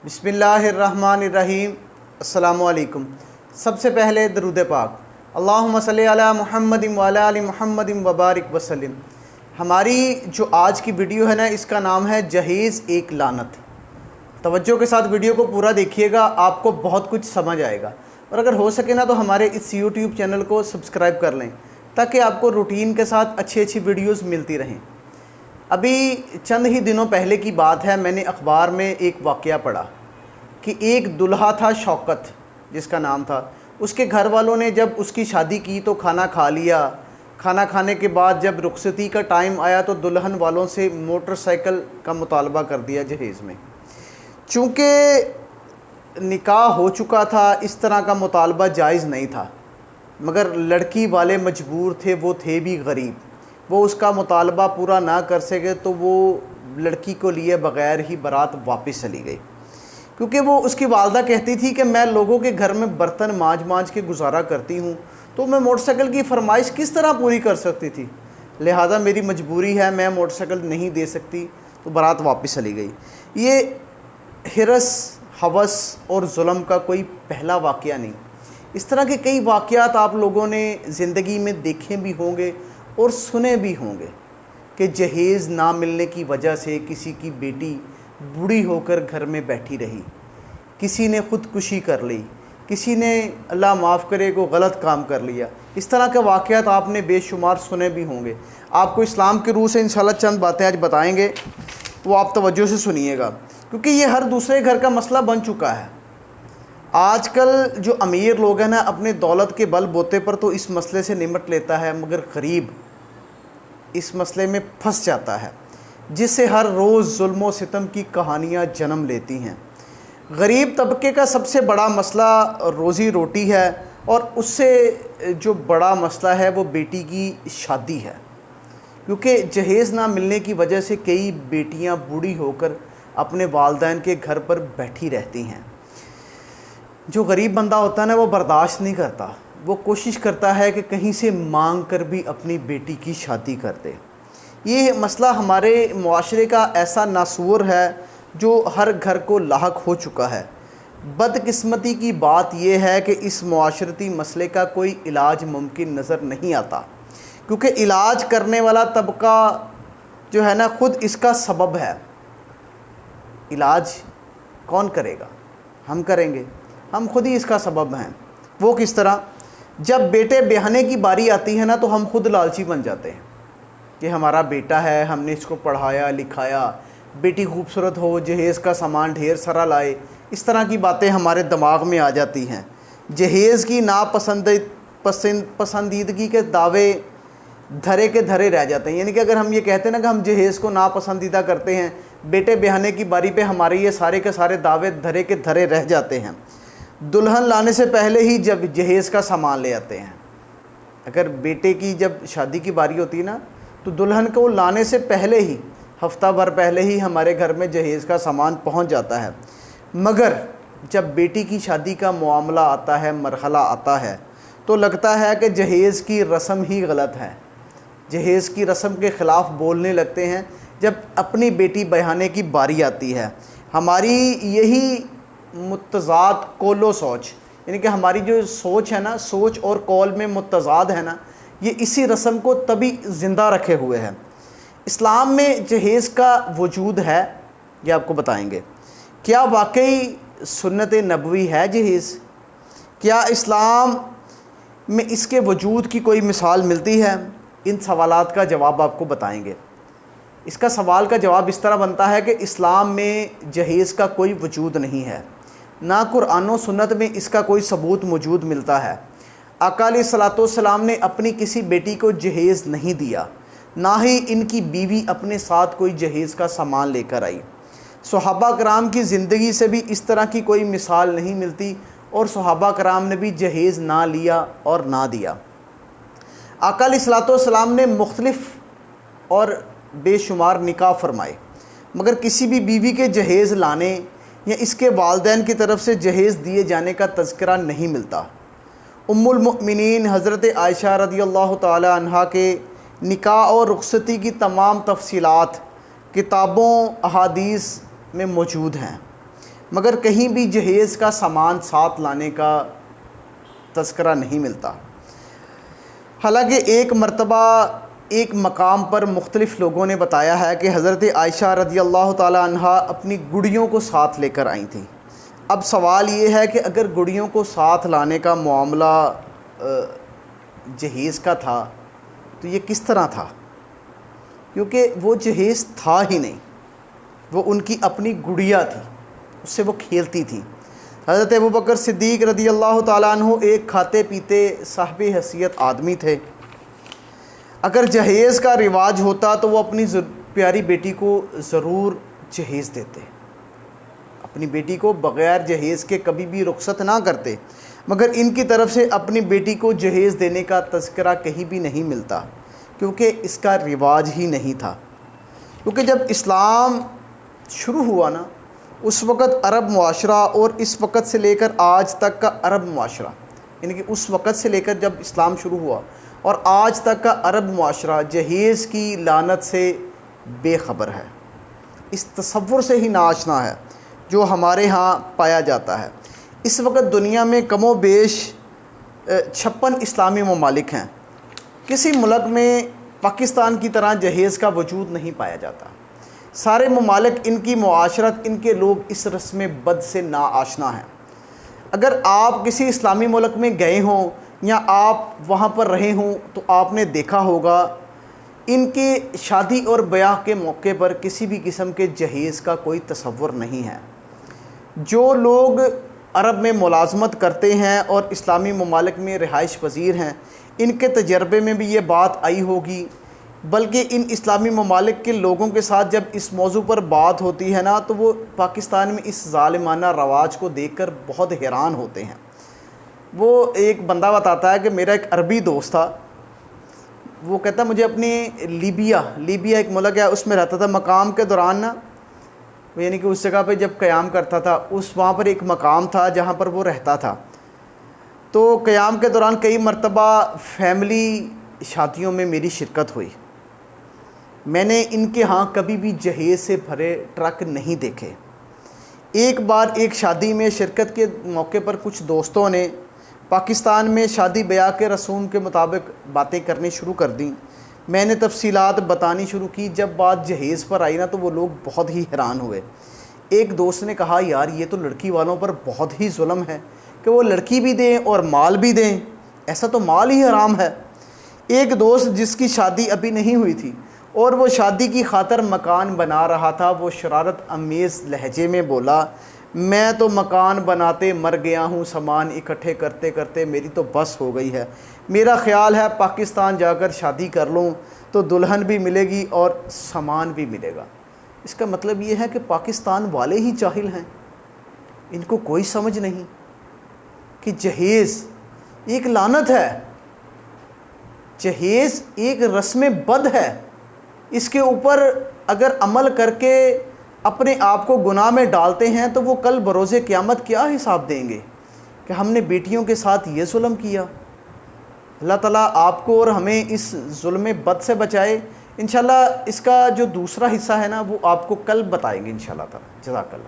بسم اللہ الرحمن الرحیم۔ السلام علیکم۔ سب سے پہلے درود پاک، اللہم صلی علی محمد وعلی آل محمد وبارک وسلم۔ ہماری جو آج کی ویڈیو ہے نا، اس کا نام ہے جہیز ایک لعنت۔ توجہ کے ساتھ ویڈیو کو پورا دیکھیے گا، آپ کو بہت کچھ سمجھ آئے گا، اور اگر ہو سکے نا تو ہمارے اس یوٹیوب چینل کو سبسکرائب کر لیں تاکہ آپ کو روٹین کے ساتھ اچھی ویڈیوز ملتی رہیں۔ ابھی چند ہی دنوں پہلے کی بات ہے، میں نے اخبار میں ایک واقعہ پڑھا کہ ایک دلہا تھا شوکت جس کا نام تھا، اس کے گھر والوں نے جب اس کی شادی کی تو کھانا کھا لیا۔ کھانا کھانے کے بعد جب رخصتی کا ٹائم آیا تو دلہن والوں سے موٹر سائیکل کا مطالبہ کر دیا جہیز میں۔ چونکہ نکاح ہو چکا تھا، اس طرح کا مطالبہ جائز نہیں تھا، مگر لڑکی والے مجبور تھے، وہ تھے بھی غریب، وہ اس کا مطالبہ پورا نہ کر سکے تو وہ لڑکی کو لیے بغیر ہی بارات واپس چلی گئی، کیونکہ وہ اس کی والدہ کہتی تھی کہ میں لوگوں کے گھر میں برتن مانج کے گزارا کرتی ہوں، تو میں موٹر سائیکل کی فرمائش کس طرح پوری کر سکتی تھی، لہذا میری مجبوری ہے، میں موٹر سائیکل نہیں دے سکتی، تو بارات واپس چلی گئی۔ یہ ہرس، ہوس اور ظلم کا کوئی پہلا واقعہ نہیں، اس طرح کے کئی واقعات آپ لوگوں نے زندگی میں دیکھے بھی ہوں گے اور سنے بھی ہوں گے کہ جہیز نہ ملنے کی وجہ سے کسی کی بیٹی بوڑھی ہو کر گھر میں بیٹھی رہی، کسی نے خودکشی کر لی، کسی نے اللہ معاف کرے کو غلط کام کر لیا۔ اس طرح کے واقعات آپ نے بے شمار سنے بھی ہوں گے۔ آپ کو اسلام کے روح سے انشاءاللہ چند باتیں آج بتائیں گے، وہ آپ توجہ سے سنیے گا، کیونکہ یہ ہر دوسرے گھر کا مسئلہ بن چکا ہے۔ آج کل جو امیر لوگ ہیں نا، اپنے دولت کے بل بوتے پر تو اس مسئلے سے نمٹ لیتا ہے، مگر غریب اس مسئلے میں پھنس جاتا ہے، جس سے ہر روز ظلم و ستم کی کہانیاں جنم لیتی ہیں۔ غریب طبقے کا سب سے بڑا مسئلہ روزی روٹی ہے، اور اس سے جو بڑا مسئلہ ہے وہ بیٹی کی شادی ہے، کیونکہ جہیز نہ ملنے کی وجہ سے کئی بیٹیاں بوڑھی ہو کر اپنے والدین کے گھر پر بیٹھی رہتی ہیں۔ جو غریب بندہ ہوتا ہے نا، وہ برداشت نہیں کرتا، وہ کوشش کرتا ہے کہ کہیں سے مانگ کر بھی اپنی بیٹی کی شادی کر دے۔ یہ مسئلہ ہمارے معاشرے کا ایسا ناسور ہے جو ہر گھر کو لاحق ہو چکا ہے۔ بدقسمتی کی بات یہ ہے کہ اس معاشرتی مسئلے کا کوئی علاج ممکن نظر نہیں آتا، کیونکہ علاج کرنے والا طبقہ جو ہے نا، خود اس کا سبب ہے۔ علاج کون کرے گا؟ ہم کریں گے، ہم خود ہی اس کا سبب ہیں۔ وہ کس طرح؟ جب بیٹے بیاہنے کی باری آتی ہے نا، تو ہم خود لالچی بن جاتے ہیں کہ ہمارا بیٹا ہے، ہم نے اس کو پڑھایا لکھایا، بیٹی خوبصورت ہو، جہیز کا سامان ڈھیر سارا لائے، اس طرح کی باتیں ہمارے دماغ میں آ جاتی ہیں۔ جہیز کی پسندیدگی کے دعوے دھرے کے دھرے رہ جاتے ہیں، یعنی کہ اگر ہم یہ کہتے ہیں نا کہ ہم جہیز کو ناپسندیدہ کرتے ہیں، بیٹے بیاہنے کی باری پہ ہمارے یہ سارے کے سارے دعوے دھرے کے دھرے رہ جاتے ہیں۔ دلہن لانے سے پہلے ہی جب جہیز کا سامان لے آتے ہیں، اگر بیٹے کی جب شادی کی باری ہوتی ہے نا، تو دلہن کو لانے سے پہلے ہی، ہفتہ بھر پہلے ہی ہمارے گھر میں جہیز کا سامان پہنچ جاتا ہے۔ مگر جب بیٹی کی شادی کا معاملہ آتا ہے، مرحلہ آتا ہے، تو لگتا ہے کہ جہیز کی رسم ہی غلط ہے، جہیز کی رسم کے خلاف بولنے لگتے ہیں جب اپنی بیٹی بیاہنے کی باری آتی ہے۔ ہماری یہی متضاد قول و سوچ، یعنی کہ ہماری جو سوچ ہے نا، سوچ اور قول میں متضاد ہے نا، یہ اسی رسم کو تبھی زندہ رکھے ہوئے ہیں۔ اسلام میں جہیز کا وجود ہے، یہ آپ کو بتائیں گے۔ کیا واقعی سنت نبوی ہے جہیز؟ کیا اسلام میں اس کے وجود کی کوئی مثال ملتی ہے؟ ان سوالات کا جواب آپ کو بتائیں گے۔ اس کا سوال کا جواب اس طرح بنتا ہے کہ اسلام میں جہیز کا کوئی وجود نہیں ہے، نہ قرآن و سنت میں اس کا کوئی ثبوت موجود ملتا ہے۔ آقا علیہ الصلوۃ والسلام نے اپنی کسی بیٹی کو جہیز نہیں دیا، نہ ہی ان کی بیوی اپنے ساتھ کوئی جہیز کا سامان لے کر آئی۔ صحابہ کرام کی زندگی سے بھی اس طرح کی کوئی مثال نہیں ملتی، اور صحابہ کرام نے بھی جہیز نہ لیا اور نہ دیا۔ آقا علیہ الصلوۃ والسلام نے مختلف اور بے شمار نکاح فرمائے، مگر کسی بھی بیوی کے جہیز لانے یا اس کے والدین کی طرف سے جہیز دیے جانے کا تذکرہ نہیں ملتا۔ ام المؤمنین حضرت عائشہ رضی اللہ تعالی عنہا کے نکاح اور رخصتی کی تمام تفصیلات کتابوں احادیث میں موجود ہیں، مگر کہیں بھی جہیز کا سامان ساتھ لانے کا تذکرہ نہیں ملتا۔ حالانکہ ایک مرتبہ ایک مقام پر مختلف لوگوں نے بتایا ہے کہ حضرت عائشہ رضی اللہ تعالی عنہا اپنی گڑیوں کو ساتھ لے کر آئی تھیں۔ اب سوال یہ ہے کہ اگر گڑیوں کو ساتھ لانے کا معاملہ جہیز کا تھا تو یہ کس طرح تھا؟ کیونکہ وہ جہیز تھا ہی نہیں، وہ ان کی اپنی گڑیا تھی، اس سے وہ کھیلتی تھی۔ حضرت ابوبکر صدیق رضی اللہ تعالیٰ عنہ ایک کھاتے پیتے صاحب حیثیت آدمی تھے۔ اگر جہیز کا رواج ہوتا تو وہ اپنی پیاری بیٹی کو ضرور جہیز دیتے، اپنی بیٹی کو بغیر جہیز کے کبھی بھی رخصت نہ کرتے، مگر ان کی طرف سے اپنی بیٹی کو جہیز دینے کا تذکرہ کہیں بھی نہیں ملتا، کیونکہ اس کا رواج ہی نہیں تھا۔ کیونکہ جب اسلام شروع ہوا نا، اس وقت عرب معاشرہ اور اس وقت سے لے کر آج تک کا عرب معاشرہ، یعنی کہ اس وقت سے لے کر جب اسلام شروع ہوا اور آج تک کا عرب معاشرہ جہیز کی لعنت سے بے خبر ہے، اس تصور سے ہی ناآشنا ہے جو ہمارے ہاں پایا جاتا ہے۔ اس وقت دنیا میں کم و بیش 56 اسلامی ممالک ہیں، کسی ملک میں پاکستان کی طرح جہیز کا وجود نہیں پایا جاتا۔ سارے ممالک، ان کی معاشرت، ان کے لوگ اس رسم بد سے ناآشنا ہیں۔ اگر آپ کسی اسلامی ملک میں گئے ہوں یا آپ وہاں پر رہے ہوں تو آپ نے دیکھا ہوگا ان کے شادی اور بیاہ کے موقع پر کسی بھی قسم کے جہیز کا کوئی تصور نہیں ہے۔ جو لوگ عرب میں ملازمت کرتے ہیں اور اسلامی ممالک میں رہائش پذیر ہیں، ان کے تجربے میں بھی یہ بات آئی ہوگی، بلکہ ان اسلامی ممالک کے لوگوں کے ساتھ جب اس موضوع پر بات ہوتی ہے نا تو وہ پاکستان میں اس ظالمانہ رواج کو دیکھ کر بہت حیران ہوتے ہیں۔ وہ ایک بندہ بتاتا ہے کہ میرا ایک عربی دوست تھا، وہ کہتا ہے مجھے اپنی لیبیا ایک ملک ہے، اس میں رہتا تھا۔ مقام کے دوران نا، یعنی کہ اس جگہ پہ جب قیام کرتا تھا، وہاں پر ایک مقام تھا جہاں پر وہ رہتا تھا، تو قیام کے دوران کئی مرتبہ فیملی شادیوں میں میری شرکت ہوئی۔ میں نے ان کے ہاں کبھی بھی جہیز سے بھرے ٹرک نہیں دیکھے۔ ایک بار ایک شادی میں شرکت کے موقع پر کچھ دوستوں نے پاکستان میں شادی بیاہ کے رسوم کے مطابق باتیں کرنی شروع کر دیں۔ میں نے تفصیلات بتانی شروع کی۔ جب بات جہیز پر آئی نا تو وہ لوگ بہت ہی حیران ہوئے۔ ایک دوست نے کہا یار یہ تو لڑکی والوں پر بہت ہی ظلم ہے کہ وہ لڑکی بھی دیں اور مال بھی دیں، ایسا تو مال ہی حرام ہے۔ ایک دوست جس کی شادی ابھی نہیں ہوئی تھی اور وہ شادی کی خاطر مکان بنا رہا تھا، وہ شرارت امیز لہجے میں بولا میں تو مکان بناتے مر گیا ہوں، سامان اکٹھے کرتے کرتے میری تو بس ہو گئی ہے، میرا خیال ہے پاکستان جا کر شادی کر لوں تو دلہن بھی ملے گی اور سامان بھی ملے گا۔ اس کا مطلب یہ ہے کہ پاکستان والے ہی جاہل ہیں، ان کو کوئی سمجھ نہیں کہ جہیز ایک لعنت ہے، جہیز ایک رسم بد ہے۔ اس کے اوپر اگر عمل کر کے اپنے آپ کو گناہ میں ڈالتے ہیں تو وہ کل بروز قیامت کیا حساب دیں گے کہ ہم نے بیٹیوں کے ساتھ یہ ظلم کیا۔ اللہ تعالیٰ آپ کو اور ہمیں اس ظلم بد سے بچائے۔ انشاءاللہ اس کا جو دوسرا حصہ ہے نا وہ آپ کو کل بتائیں گے انشاءاللہ تعالیٰ۔ جزاک اللہ۔